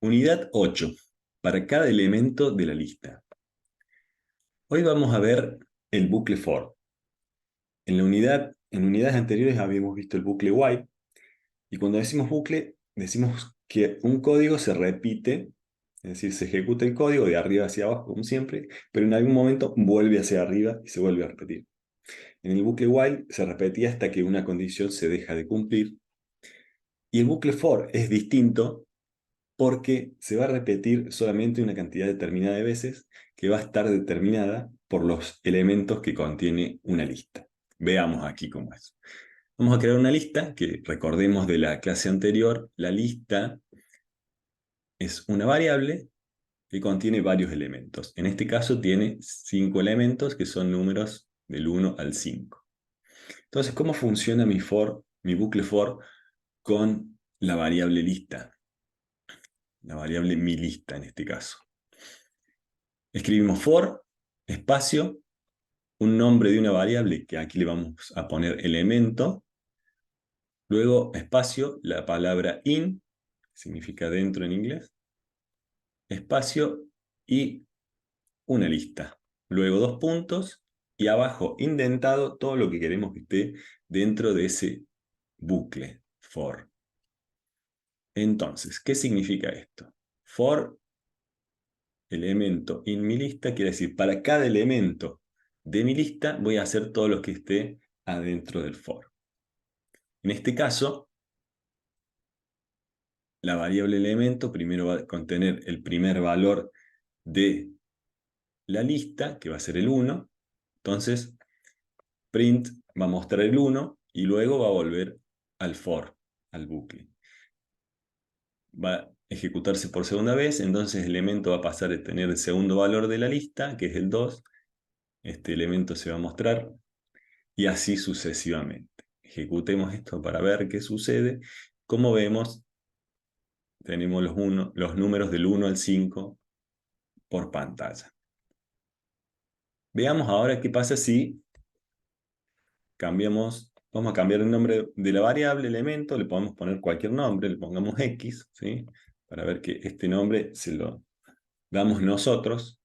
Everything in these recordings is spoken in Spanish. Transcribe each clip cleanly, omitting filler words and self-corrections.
Unidad 8. Para cada elemento de la lista. Hoy vamos a ver el bucle for. En unidades anteriores habíamos visto el bucle while. Y cuando decimos bucle, decimos que un código se repite, es decir, se ejecuta el código de arriba hacia abajo, como siempre, pero en algún momento vuelve hacia arriba y se vuelve a repetir. En el bucle while se repetía hasta que una condición se deja de cumplir. Y el bucle for es distinto porque se va a repetir solamente una cantidad determinada de veces que va a estar determinada por los elementos que contiene una lista. Veamos aquí cómo es. Vamos a crear una lista que recordemos de la clase anterior. La lista es una variable que contiene varios elementos. En este caso tiene 5 elementos que son números del 1 al 5. Entonces, ¿cómo funciona mi bucle for con la variable lista? La variable mi lista en este caso. Escribimos for, espacio, un nombre de una variable que aquí le vamos a poner elemento, luego espacio, la palabra in, significa dentro en inglés, espacio y una lista. Luego 2 puntos y abajo indentado todo lo que queremos que esté dentro de ese bucle for. Entonces, ¿qué significa esto? For elemento in mi lista quiere decir para cada elemento de mi lista voy a hacer todo lo que esté adentro del for. En este caso, la variable elemento primero va a contener el primer valor de la lista, que va a ser el 1. Entonces, print va a mostrar el 1 y luego va a volver al for, al bucle. Va a ejecutarse por segunda vez, entonces el elemento va a pasar a tener el segundo valor de la lista, que es el 2. Este elemento se va a mostrar y así sucesivamente. Ejecutemos esto para ver qué sucede. Como vemos, tenemos los números del 1 al 5 por pantalla. Veamos ahora qué pasa si cambiamos. Vamos a cambiar el nombre de la variable, elemento, le podemos poner cualquier nombre, le pongamos X, ¿sí? Para ver que este nombre se lo damos nosotros.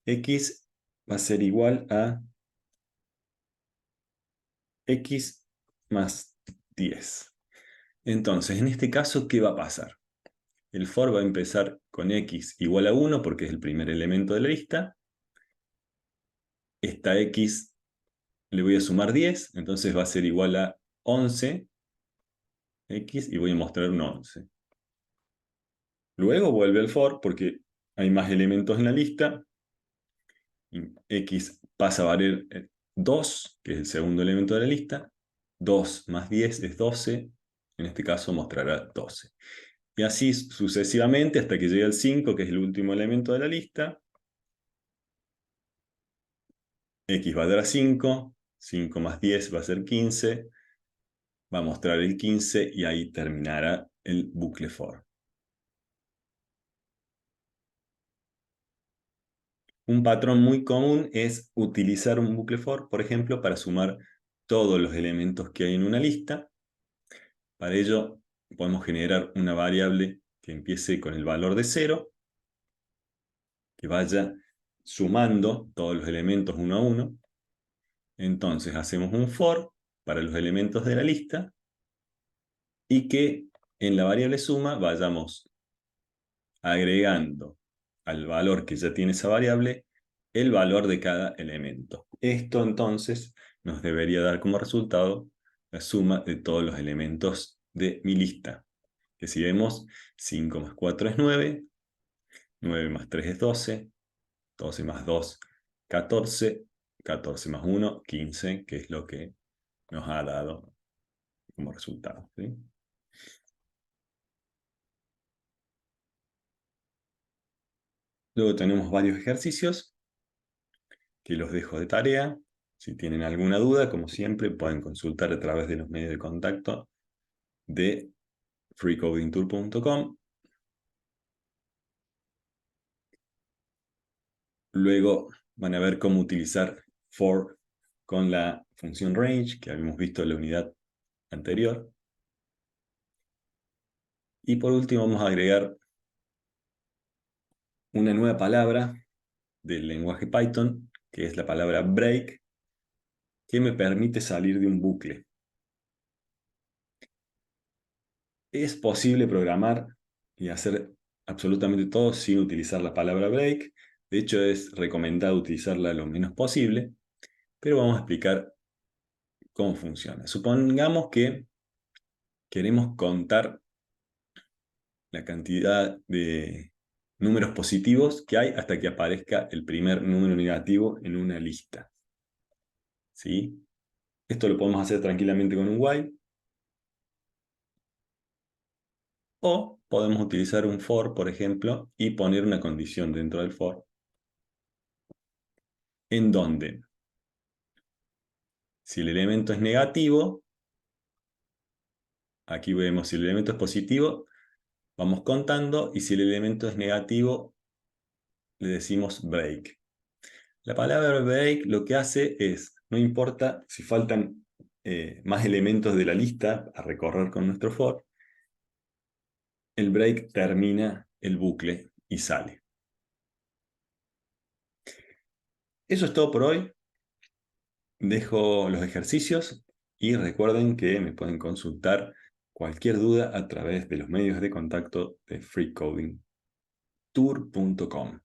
X va a ser igual a X más 10. Entonces, en este caso, ¿qué va a pasar? El for va a empezar con X igual a 1 porque es el primer elemento de la lista. Esta X le voy a sumar 10, entonces va a ser igual a 11 X y voy a mostrar un 11. Luego vuelve el for porque hay más elementos en la lista. X pasa a valer 2, que es el segundo elemento de la lista. 2 más 10 es 12. En este caso mostrará 12. Y así sucesivamente hasta que llegue al 5, que es el último elemento de la lista. X va a dar 5. 5 más 10 va a ser 15. Va a mostrar el 15 y ahí terminará el bucle for. Un patrón muy común es utilizar un bucle for, por ejemplo, para sumar todos los elementos que hay en una lista. Para ello, podemos generar una variable que empiece con el valor de 0, que vaya sumando todos los elementos uno a uno. Entonces, hacemos un for para los elementos de la lista y que en la variable suma vayamos agregando al valor que ya tiene esa variable el valor de cada elemento. Esto entonces nos debería dar como resultado la suma de todos los elementos de mi lista. Que si vemos, 5 más 4 es 9, 9 más 3 es 12, 12 más 2, 14, 14 más 1, 15, que es lo que nos ha dado como resultado, ¿sí? Luego tenemos varios ejercicios que los dejo de tarea. Si tienen alguna duda, como siempre, pueden consultar a través de los medios de contacto de freecodingtool.com. Luego van a ver cómo utilizar for con la función range que habíamos visto en la unidad anterior. Y por último vamos a agregar una nueva palabra del lenguaje Python, que es la palabra break, que me permite salir de un bucle. Es posible programar y hacer absolutamente todo sin utilizar la palabra break. De hecho, es recomendado utilizarla lo menos posible, pero vamos a explicar cómo funciona. Supongamos que queremos contar la cantidad de números positivos que hay hasta que aparezca el primer número negativo en una lista. ¿Sí? Esto lo podemos hacer tranquilamente con un while, o podemos utilizar un for, por ejemplo, y poner una condición dentro del for, en donde si el elemento es negativo, aquí vemos si el elemento es positivo, vamos contando, y si el elemento es negativo, le decimos break. La palabra break lo que hace es, no importa si faltan más elementos de la lista a recorrer con nuestro for, el break termina el bucle y sale. Eso es todo por hoy. Dejo los ejercicios y recuerden que me pueden consultar cualquier duda a través de los medios de contacto de freecodingtour.com.